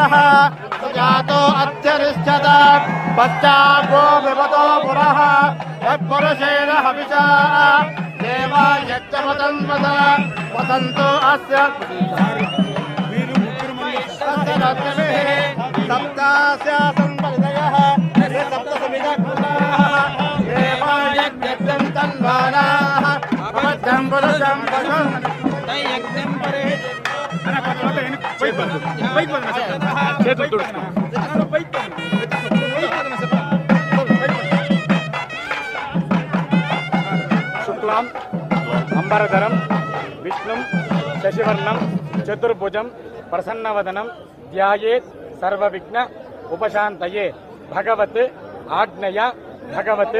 पुरुषः सुजातो अत्यरिष्यत पश्चाद्वो विपतो पुरः यत्पुरुषेण हविषा देवा यज्ञमतन्वत वसन्तो अस्य सप्तास्यासन् परिदयः सप्तसमिदः देवा यज्ञं तन्वानाः अवद्धं पुरुषं पशुं यज्ञं परे शुक्लां अंबरधरं विष्णुं शशिवर्णं चतुर्भुजं प्रसन्नवदनं ध्यायेत् सर्वविघ्न उपशान्तये भगवत् आज्ञया भगवत्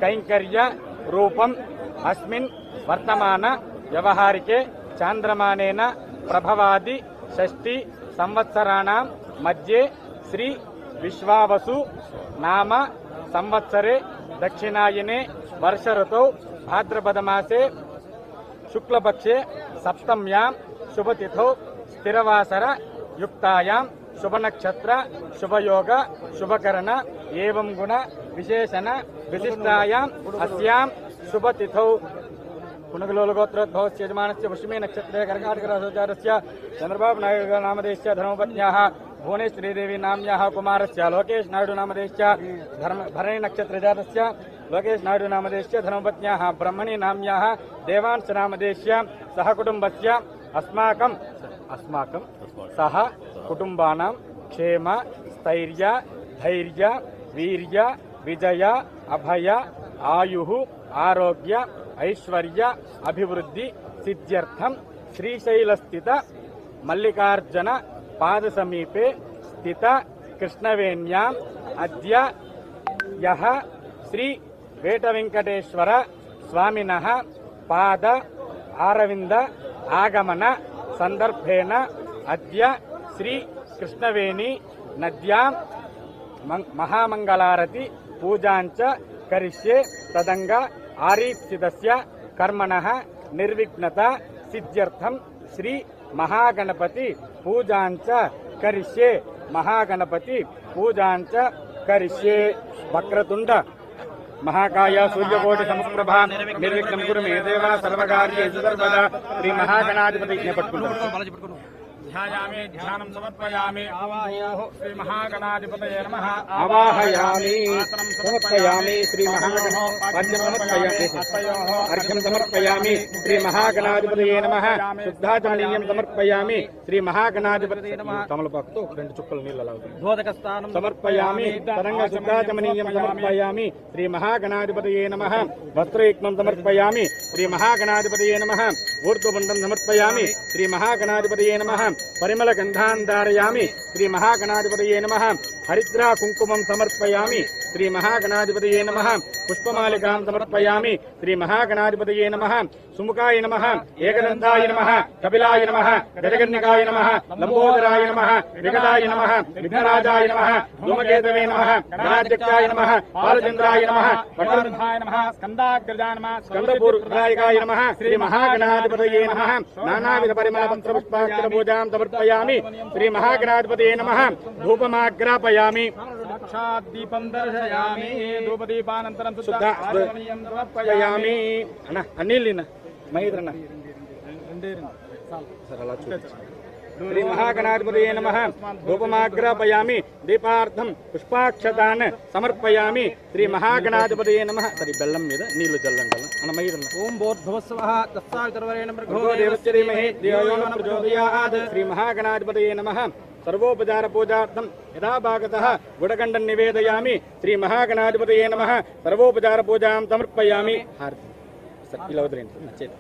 कैंकर्य रूपम् अस्मिन् वर्तमान व्यवहारिके चांद्रमानेन प्रभवादि षष्ठी संवत्सराणां मध्ये श्री विश्वावसु नाम संवत्सरे दक्षिणायने वर्ष ऋतौ भाद्रपद मासे शुक्लपक्षे सप्तम्यां शुभतिथौ स्थिरवासर युक्तायां शुभनक्षत्र शुभयोग शुभकरण एवं गुण विशेषण विशिष्टायां अस्यां शुभतिथौ पुनगलोलगोत्रोद्भवस्य यजमानस्य पुष्यमे नक्षत्रे कर्काटकराशोचारस्य चंद्रबाबु नायडु नामधेयस्य धर्मपत्न्याः भुवनेश्वरीदेवी नाम्याः कुमारस्य लोकेश नायडु नामधेयस्य भरणी नक्षत्रजातस्य लोकेश नायडु नामधेयस्य धर्मपत्न्याः ब्रह्मणी नाम्याः देवांश नामधेयस्य सहकुटुम्बस्य अस्माकं सह कुटुंबानां क्षेम स्थैर्य धैर्य वीर्य विजय अभय आयुः आरोग्य ऐश्वर्य अभिवृद्धि सिद्ध्यर्थं श्रीशैलस्थित मल्लिकार्जुन पाद समीपे स्थित कृष्णवेण्याम् अद्य यः श्री वेटवेंकटेश्वर स्वामिनः पाद आरविंद आगमन संदर्भेन अद्य श्री कृष्णवेणी नद्यां महामंगलारति पूजांच करिष्ये तदंग आरीप्सितस्य कर्मणः निर्विघ्नता सिद्ध्यर्थं श्री महागणपति पूजांच करिष्ये महागणपति पूजांच करिष्ये वक्रतुंड महाकाय सूर्यकोटि समप्रभा निर्विघ्नं कुरु मे देव सर्वकार्येषु सर्वदा श्री महागणाधिपति ध्यायामि ध्यानं समर्पयामि आवाहयामि श्री महागणाधिपतये नमः आवाहयामि समर्पयामि श्री अर्घ्यं समर्पयामि श्री महागणाधिपतये नमः शुद्धाचमनीयं समर्पयामि श्री महागणाधिपतये नमः तमलपाकुतो రెండు చుక్కలు నీళ్ళలా బోధకస్థానం సమర్పయామి తరంగ శుద్ధాచమనీయం సమర్పయామి శ్రీ महागणाधिपतये नमः वस्त्रयुक्तं समर्पयामि श्री महागणाधिपतये नमः ऊर्ध्वपुण्डं समर्पयामि श्री महागणाधिपतये नमः परिमल गंधान् धारयामि श्री महागणाधिपतये नमः हरिद्रा कुंकुमं समर्पयामि श्री महागणाधिपतये नमः पुष्पमालिकां समर्पयामि श्री महागणाधिपतये नमः सुमुखाय नमः एकदन्ताय नमः कपिलाय नमः गजकर्णिकाय नमः लंबोदराय नमः विकटाय नमः विघ्नराजाय नमः धूमकेतवे नमः गणाध्यक्षाय नमः बालचंद्राय नमः वटवृद्धाय नमः स्कंदाग्रजाय नमः स्कंदपूर्वदायकाय नमः श्री महागणाधिपतये नमः नानाविध परिमल मंत्र पुष्पाक्षर पूजां समर्पयामि श्री महागणाधिपतये नमः धूपमाग्रापयामि दीपं दर्शयामि धूपदीपानन्तरं शुद्धाचमनीयं समर्पयामि अनिल महेंद्रन श्री महागणाधिपतये नमः धूपमाग्रापयामि दीपार्थं पुष्पाक्षतान् समर्पयामि श्री महागणाधिपतये नमः सरी बेल्लं मीद नीलु जल्लं अन्न महेंद्रन ओम भूर्भुवस्सुवः तत्सवितुर्वरेण्यं भर्गो देवस्य धीमहि धियो यो न प्रचोदयात् श्री महागणाधिपतये नमः सर्वोपचार पूजार्थं यदा भागतः गुडगण्डं निवेदयामि श्री महागणाधिपतये नमः सर्वोपचार पूजां समर्पयामि हारति ఇలా వదిలేండి నచ్చేది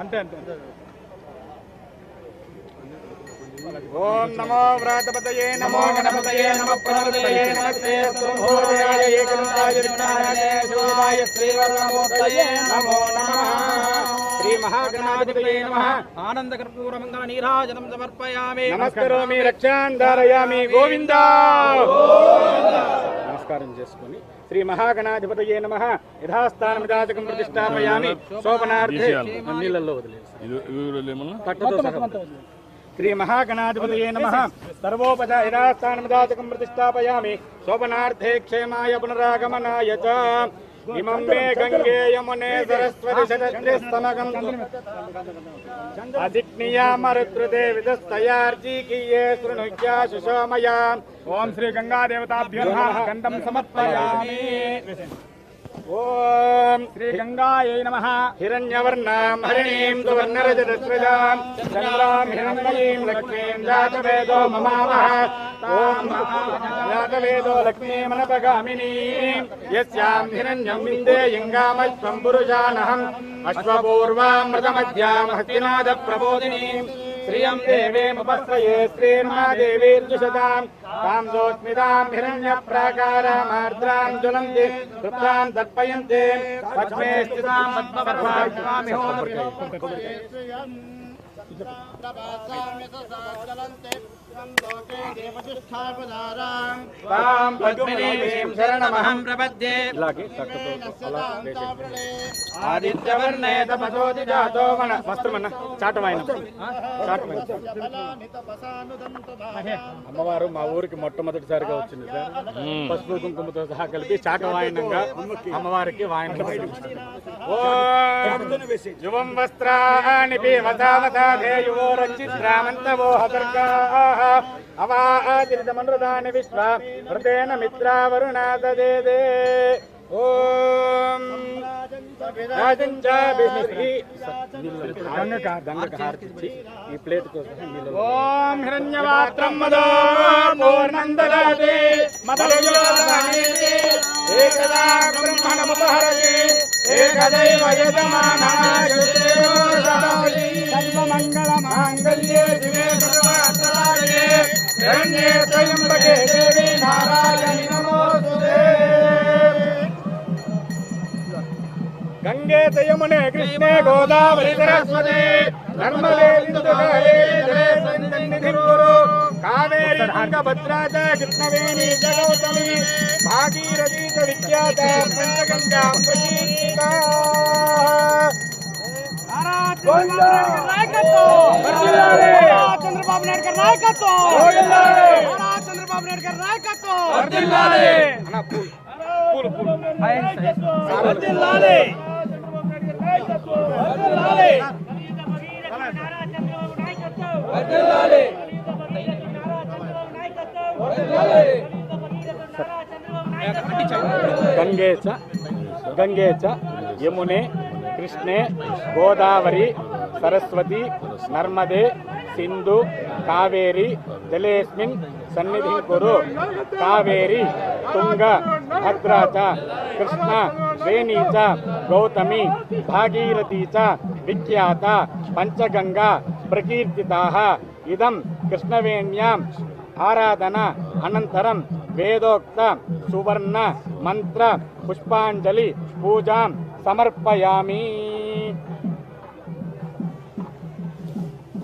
అంతే అంతే ओम नमो व्रातपतये नमो गणपतये नमो प्रणपतये नमस्ते सर्वभूताय एकनाथाय विघ्नाय शिवाय श्रीवरमूर्तये नमो नमः श्री महागणाधिपतये नमः आनंदकर्पूर मंगल नीराजनं समर्पयामि नमस्करोमि रक्षां धारयामि गोविंदा नमस्कारं చేసుకొని శ్రీ మహాగణాధిపతయే నమః యథాస్థానమిదాచకం ప్రతిష్టాపయామి శోభనార్థే నీళ్ళల్లో శ్రీ మహాగణాధిపతయే నమః సర్వోపచారాస్థానమిదాచకం ప్రతిష్టాపయామి శోభనార్థే క్షేమాయ పునరాగమనాయ చ ఇమం మే గంగే యమునే సరస్వతి శతద్రిస్తమగం అదిక్నియామరుద్రుతే విదస్తయార్జీకీయే శృణుజ్యా సుషోమయా ఓం శ్రీ గంగా దేవతాభ్యో నమః గంధం సమర్పయామి ఓం శ్రీ గంగాయై నమః హిరణ్యవర్ణాం హరిణీం సువర్ణరజతస్రజాం చంద్రాం హిరణ్మయీం లక్ష్మీం జాతవేదో మమావహ ఓం జాతవేదో లక్ష్మీమనపగామినీం యస్యాం హిరణ్యం విందేయంగామశ్వం పురుషానహం అశ్వపూర్వామృతమధ్యాం హస్తినాద ప్రబోధినీం శ్రియం దేవేముపస్వయే శ్రీర్మాదేవీర్జుషతాం తాం సోస్మితాం హిరణ్యప్రాకారామార్ద్రాం జ్వలంతి తృప్తాం తర్పయంతే పద్మే స్థితాం శరణమహం ప్రపద్యే ఆదిత్యవర్ణే తపసోది జాతో మన వస్త్రమన్న చాటమైన అమ్మవారు మా ఊరికి మొట్టమొదటిసారిగా వచ్చింది సార్. పసుపు కుంకుమతో సహా కలిపి చాటవాయనంగా అమ్మవారికి వాయనం యువం వస్త్రాణి పివతావతాధే యువో రచిత్రామంతవో హతర్గాః అవాదిరితమనృదాని విశ్వ హృదేన మిత్రావరుణాదదేదే ఓం ఈ ప్లేట్ ఓం హిరణ్యవాత్రం మదో పూర్ణందదాతి మదయోదనేతి ఏకదా బ్రహ్మణముపహరతి ఏకదైవ యజమానాయుతే సర్వమంగళమాంగళ్యే శివే సర్వార్థసాధకే శరణ్యే త్రయంబకే దేవి నారాయణి నమోస్తుతే గంగే యమునే కృష్ణే గోదావరి సరస్వతి నర్మదే సింధు కావేరి తుంగభద్రా చ కృష్ణవేణి చ గౌతమి భాగీరథీ చ విఖ్యాత పంచగంగా ప్రకీర్తితా చంద్రబాబు నాయుడు గారి నాయకత్వం చంద్రబాబు నాయుడు గారి నాయకత్వం గంగే చ యమునే కృష్ణే గోదావరి సరస్వతి నర్మదే సింధు కావేరి జలేస్మిన్ సన్నిధిం కురు కావేరి తుంగ భద్రా చ కృష్ణ వేణీ చ గౌతమి భాగీరథీ చ విఖ్యాత పంచగంగా ప్రకీర్తితాః ఇదం కృష్ణవేణ్యాం ఆరాధన అనంతరం వేదోక్త సువర్ణ మంత్ర పుష్పాంజలి పూజాం సమర్పయామి.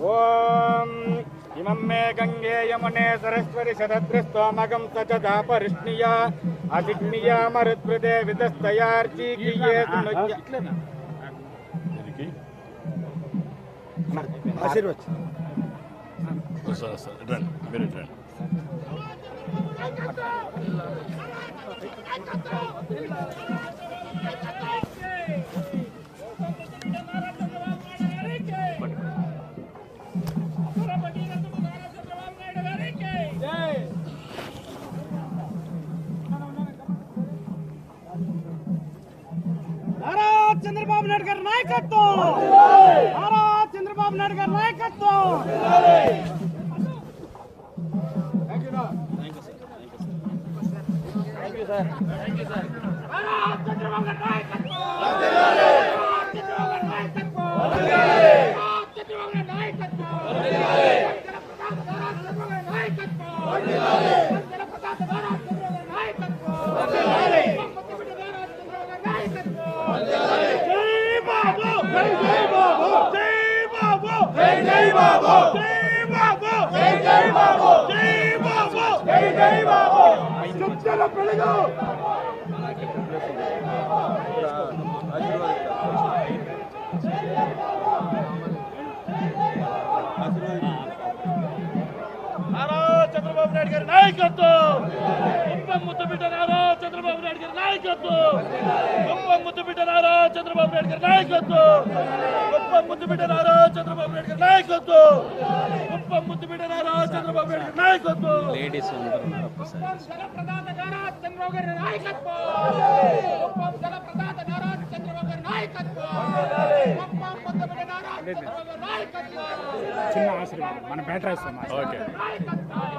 ఓం ఇమం మే గంగే యమునే సరస్వతి శతద్రిస్తోమగం సచదా పరిష్ణియ అజిగ్నియా మరుద్వృదే విదస్తయార్జీకియే చంద్రబాబు నాయుడు గారి నాయకత్వం చంద్రబాబు నాయుడు గారి నాయకత్వం నారా చంద్రబాబు నాయుడు గారి నాయకత్వం, కుప్పం ముద్దుబిడ్డ నారా చంద్రబాబు నాయుడు గారి నాయకత్వం, కుప్పం ముద్దుబిడ్డ నారా చంద్రబాబు నాయుడు గారి నాయకత్వం, కుప్పం ముద్దుబిడ్డ నారా చంద్రబాబు నాయుడు గారి నాయకత్వం, కుప్పం ముద్దుబిడ్డ నారా చంద్రబాబు నాయుడు గారి నాయకత్వం. లేడీస్ కుప్పం జలప్రదాత నారా చంద్రబాబు గారి నాయకత్వం, కుప్పం జలప్రదాత నారా చంద్రబాబు గారి నాయకత్వం, కుప్పం ముద్దుబిడ్డ నారా చంద్రబాబు గారి నాయకత్వం. చిన్న ఆశీర్వాదం మన బ్యాటరీ వస్తాం. ఓకే. నాయకత్వం,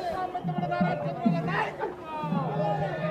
కుప్పం ముద్దుబిడ్డ నారా చంద్రబాబు గారి నాయకత్వం.